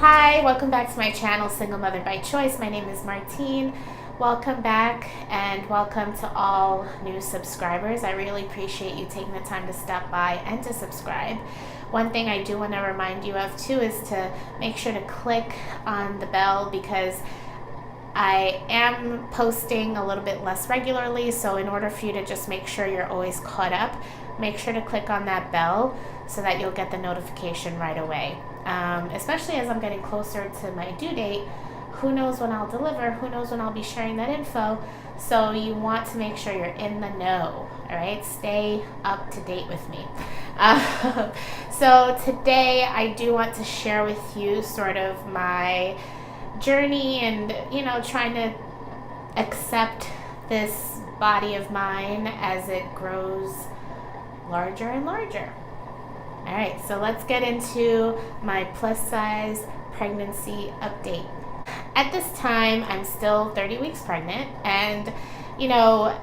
Hi, welcome back to my channel, Single Mother by Choice. My name is Martine. Welcome back and welcome to all new subscribers. I really appreciate you taking the time to stop by and to subscribe. One thing I do want to remind you of too is to make sure to click on the bell, because I am posting a little bit less regularly, so in order for you to just make sure you're always caught up, make sure to click on that bell so that you'll get the notification right away. Especially as I'm getting closer to my due date, who knows when I'll deliver, who knows when I'll be sharing that info, so you want to make sure you're in the know, all right? Stay up to date with me. So today I do want to share with you sort of my journey and, trying to accept this body of mine as it grows larger and larger. All right, so let's get into my plus size pregnancy update. At this time, I'm still 30 weeks pregnant, and I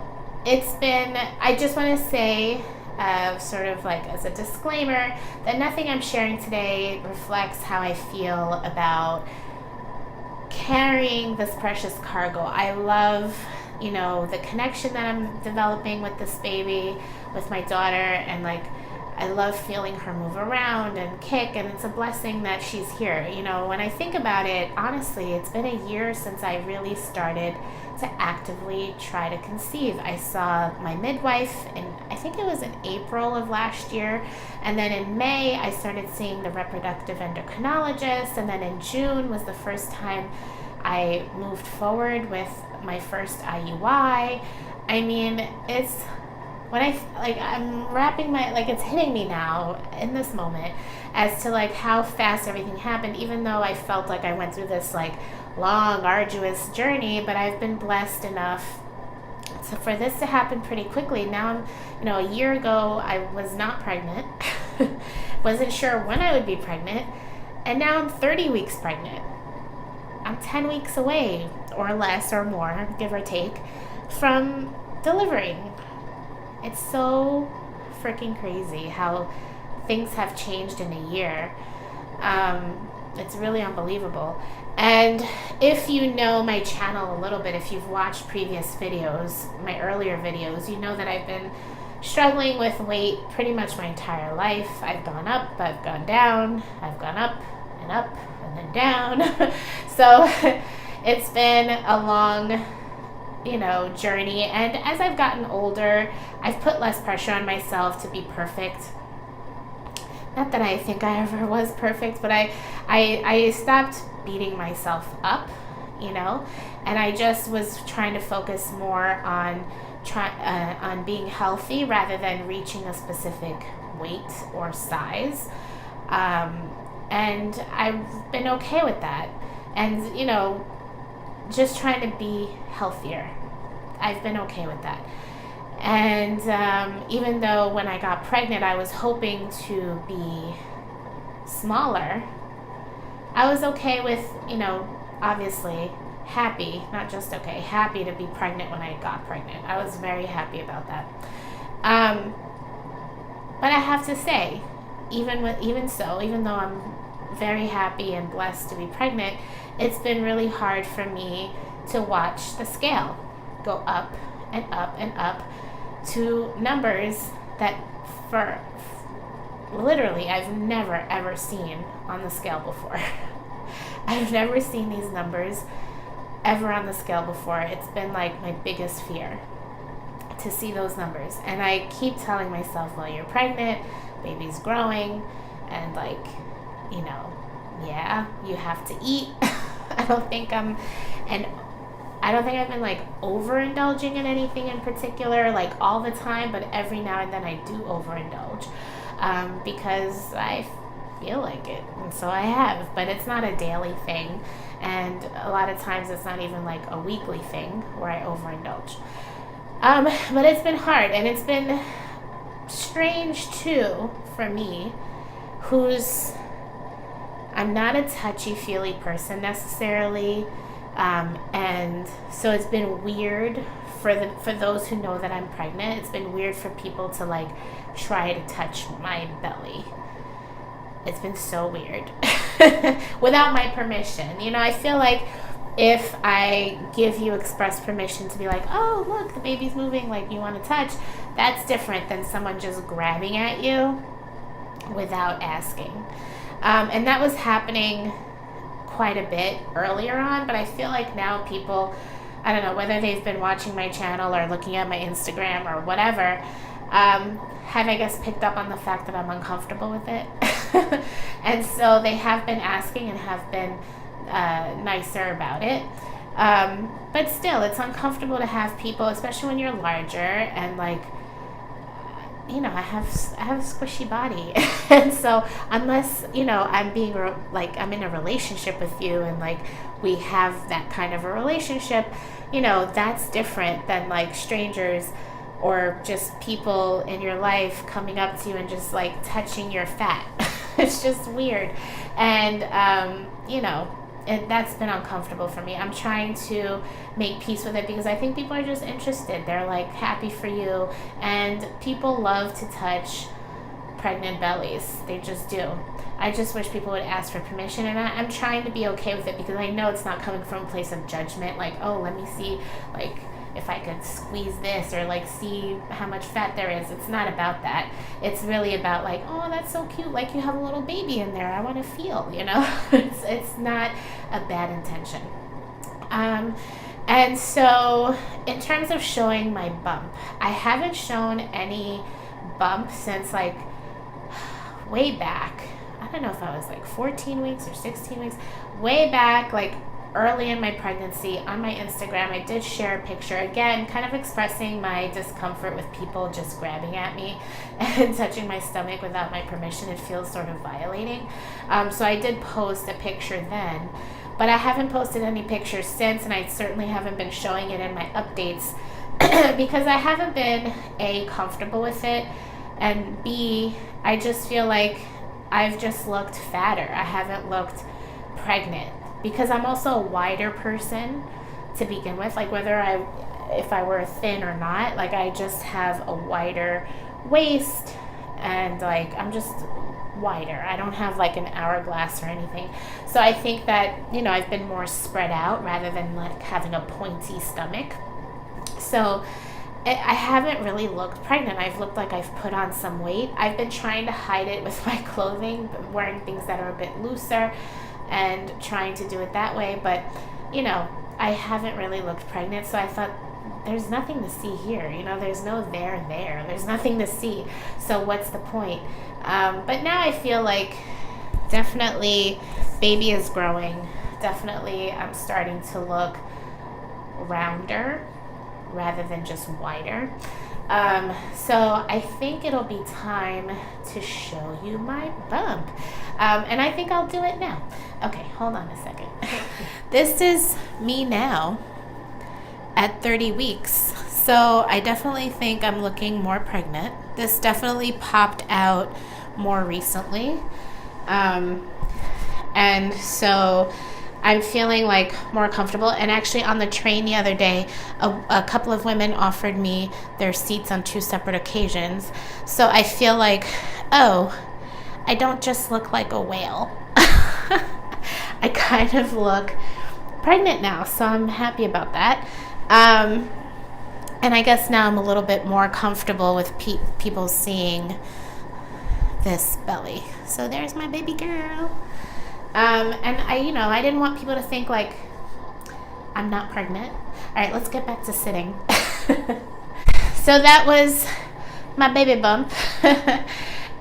just want to say, sort of like as a disclaimer, that nothing I'm sharing today reflects how I feel about carrying this precious cargo. I love, the connection that I'm developing with this baby, with my daughter, and I love feeling her move around and kick, and it's a blessing that she's here. When I think about it, honestly, it's been a year since I really started to actively try to conceive. I saw my midwife, and I think it was in April of last year, and then in May I started seeing the reproductive endocrinologist, and then in June was the first time I moved forward with my first IUI. I mean, it's when I'm wrapping it's hitting me now in this moment as to how fast everything happened, even though I felt like I went through this long, arduous journey. But I've been blessed enough for this to happen pretty quickly. Now I'm, a year ago I was not pregnant, wasn't sure when I would be pregnant, and now I'm 30 weeks pregnant. I'm 10 weeks away, or less, or more, give or take, from delivering. It's so freaking crazy how things have changed in a year. It's really unbelievable. And if you know my channel a little bit, if you've watched previous videos, my earlier videos, you know that I've been struggling with weight pretty much my entire life. I've gone up, I've gone down, I've gone up, and then down. So it's been a long journey. And as I've gotten older, I've put less pressure on myself to be perfect. Not that I think I ever was perfect, but I stopped beating myself up, and I just was trying to focus more on being healthy rather than reaching a specific weight or size. And I've been okay with that. And, just trying to be healthier. I've been okay with that. And even though when I got pregnant, I was hoping to be smaller, I was okay with, obviously happy, not just okay, happy to be pregnant when I got pregnant. I was very happy about that. But I have to say, even though I'm very happy and blessed to be pregnant, it's been really hard for me to watch the scale go up and up and up to numbers that for literally I've never ever seen on the scale before. I've never seen these numbers ever on the scale before. It's been my biggest fear to see those numbers. And I keep telling myself, well, you're pregnant, baby's growing, and yeah, you have to eat. I don't think I've been overindulging in anything in particular, all the time, but every now and then I do overindulge, because I feel like it, and so I have, but it's not a daily thing, and a lot of times it's not even a weekly thing where I overindulge. But it's been hard, and it's been strange too for me, I'm not a touchy-feely person necessarily, and so it's been weird for those who know that I'm pregnant. It's been weird for people to try to touch my belly. It's been so weird. without my permission. You know, I feel like if I give you express permission to be like, oh, look, the baby's moving, like you want to touch, that's different than someone just grabbing at you without asking. And that was happening quite a bit earlier on, but I feel like now people, I don't know, whether they've been watching my channel or looking at my Instagram or whatever, have, I guess, picked up on the fact that I'm uncomfortable with it. And so they have been asking and have been nicer about it. But still, it's uncomfortable to have people, especially when you're larger and like, you know, I have a squishy body. And so unless, you know, I'm being like, I'm in a relationship with you and like we have that kind of a relationship, you know, that's different than like strangers or just people in your life coming up to you and just like touching your fat. It's just weird. And, you know, that's been uncomfortable for me. I'm trying to make peace with it because I think people are just interested. They're like happy for you. And people love to touch pregnant bellies. They just do. I just wish people would ask for permission. And I'm trying to be okay with it because I know it's not coming from a place of judgment. Like, oh, let me see, like, if I could squeeze this or like see how much fat there is. It's not about that. It's really about like, oh, that's so cute. Like you have a little baby in there. I want to feel, you know. It's not a bad intention. And so in terms of showing my bump, I haven't shown any bump since like way back. I don't know if I was like 14 weeks or 16 weeks, way back, like early in my pregnancy. On my Instagram, I did share a picture, again, kind of expressing my discomfort with people just grabbing at me and touching my stomach without my permission. It feels sort of violating. So I did post a picture then, but I haven't posted any pictures since, and I certainly haven't been showing it in my updates because I haven't been A, comfortable with it, and B, I just feel like I've just looked fatter. I haven't looked pregnant. Because I'm also a wider person to begin with, like if I were thin or not, like I just have a wider waist and like I'm just wider. I don't have like an hourglass or anything. So I think that, you know, I've been more spread out rather than like having a pointy stomach. So I haven't really looked pregnant. I've looked like I've put on some weight. I've been trying to hide it with my clothing, wearing things that are a bit looser and trying to do it that way, but you know, I haven't really looked pregnant, so I thought there's nothing to see here, you know, there's no there's nothing to see, so what's the point? But now I feel like definitely baby is growing, definitely I'm starting to look rounder rather than just wider. So I think it'll be time to show you my bump. And I think I'll do it now. Okay, hold on a second. This is me now at 30 weeks. So I definitely think I'm looking more pregnant. This definitely popped out more recently. And so I'm feeling like more comfortable. And actually on the train the other day, a couple of women offered me their seats on 2 separate occasions. So I feel like, oh, I don't just look like a whale. I kind of look pregnant now, so I'm happy about that. And I guess now I'm a little bit more comfortable with people seeing this belly. So there's my baby girl. And I didn't want people to think like I'm not pregnant. All right, let's get back to sitting. So that was my baby bump.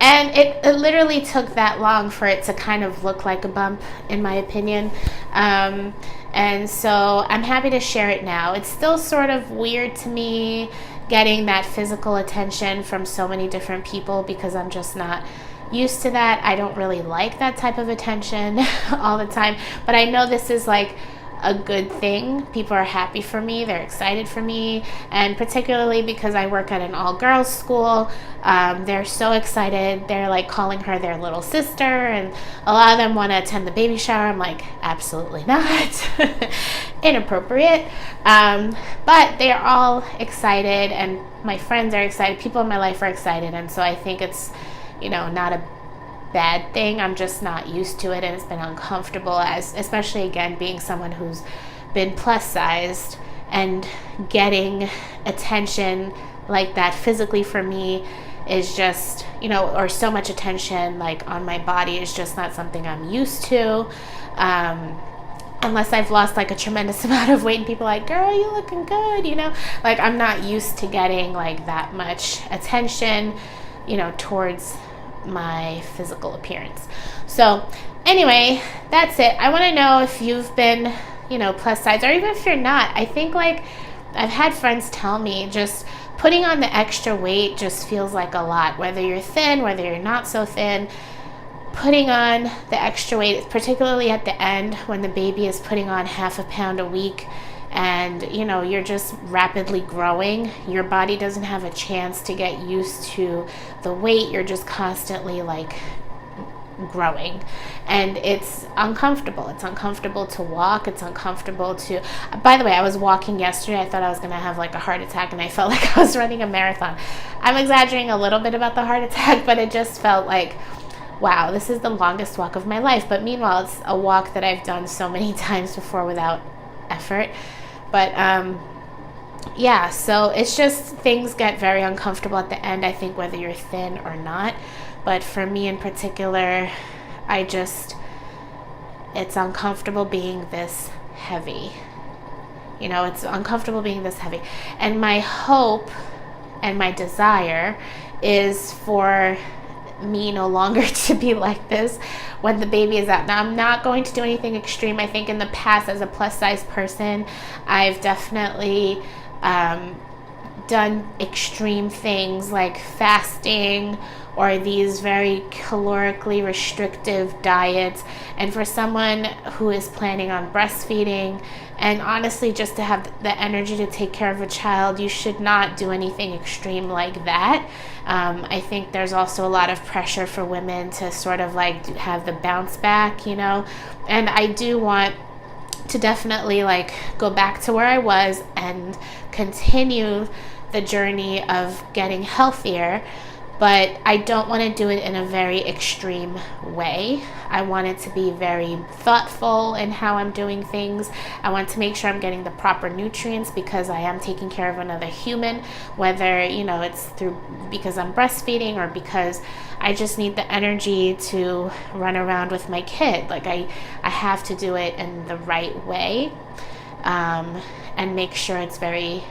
And it literally took that long for it to kind of look like a bump, in my opinion. And so I'm happy to share it now. It's still sort of weird to me getting that physical attention from so many different people because I'm just not used to that. I don't really like that type of attention all the time. But I know this is like a good thing. People are happy for me. They're excited for me. And particularly because I work at an all-girls school, they're so excited. They're like calling her their little sister. And a lot of them want to attend the baby shower. I'm like, absolutely not. Inappropriate. But they're all excited. And my friends are excited. People in my life are excited. And so I think it's, not a bad thing. I'm just not used to it, and it's been uncomfortable, especially again being someone who's been plus sized, and getting attention like that physically for me is just, or so much attention like on my body is just not something I'm used to. Unless I've lost like a tremendous amount of weight and people are like, girl, you looking good, like I'm not used to getting like that much attention, towards my physical appearance. So anyway, that's it. I want to know if you've been, plus size, or even if you're not. I think like I've had friends tell me just putting on the extra weight just feels like a lot, whether you're thin, whether you're not so thin. Putting on the extra weight, particularly at the end when the baby is putting on 0.5 pound a week, and you're just rapidly growing, your body doesn't have a chance to get used to the weight. You're just constantly like growing, and it's uncomfortable. It's uncomfortable to walk. It's uncomfortable to, by the way, I was walking yesterday. I thought I was going to have like a heart attack, and I felt like I was running a marathon. I'm exaggerating a little bit about the heart attack, but it just felt like, wow, this is the longest walk of my life. But meanwhile, it's a walk that I've done so many times before without effort. But yeah, so it's just, things get very uncomfortable at the end, I think, whether you're thin or not. But for me in particular, it's uncomfortable being this heavy. It's uncomfortable being this heavy. And my hope and my desire is for me no longer to be like this when the baby is out. Now, I'm not going to do anything extreme. I think in the past, as a plus size person, I've definitely done extreme things like fasting or these very calorically restrictive diets. And for someone who is planning on breastfeeding, and honestly just to have the energy to take care of a child, you should not do anything extreme like that. I think there's also a lot of pressure for women to sort of like have the bounce back, and I do want to definitely like go back to where I was and continue the journey of getting healthier, but I don't want to do it in a very extreme way. I want it to be very thoughtful in how I'm doing things. I want to make sure I'm getting the proper nutrients because I am taking care of another human, whether, it's because I'm breastfeeding or because I just need the energy to run around with my kid. Like I have to do it in the right way, and make sure it's very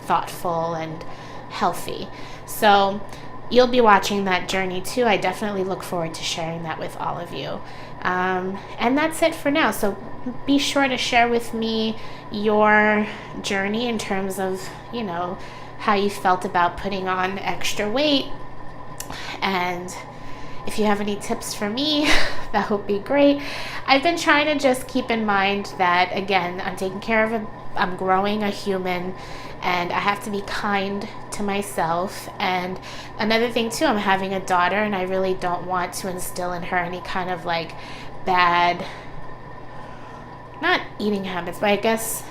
thoughtful and healthy. So you'll be watching that journey too. I definitely look forward to sharing that with all of you. And that's it for now. So be sure to share with me your journey in terms of, how you felt about putting on extra weight. And if you have any tips for me, that would be great. I've been trying to just keep in mind that, again, I'm growing a human, and I have to be kind to myself. And another thing too, I'm having a daughter, and I really don't want to instill in her any kind of like bad, not eating habits, but I guess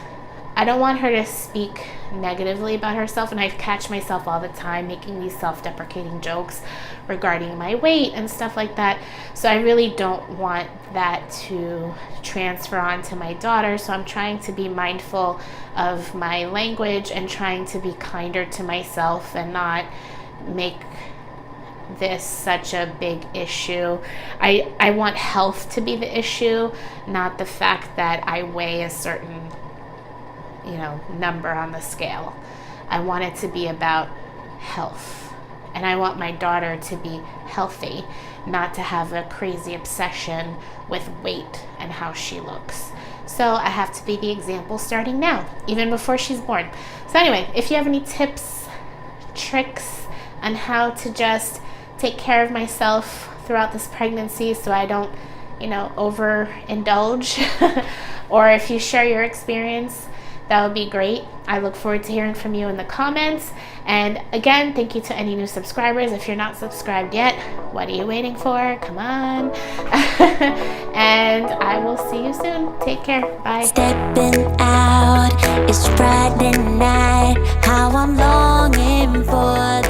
I don't want her to speak negatively about herself. And I catch myself all the time making these self-deprecating jokes regarding my weight and stuff like that. So I really don't want that to transfer on to my daughter. So I'm trying to be mindful of my language and trying to be kinder to myself and not make this such a big issue. I want health to be the issue, not the fact that I weigh a certain number on the scale. I want it to be about health, and I want my daughter to be healthy, not to have a crazy obsession with weight and how she looks. So I have to be the example starting now, even before she's born. So anyway, if you have any tips, tricks on how to just take care of myself throughout this pregnancy so I don't, overindulge, or if you share your experience, that would be great. I look forward to hearing from you in the comments. And again, thank you to any new subscribers. If you're not subscribed yet, what are you waiting for? Come on. And I will see you soon. Take care. Bye. Stepping out, it's Friday night. How I'm longing for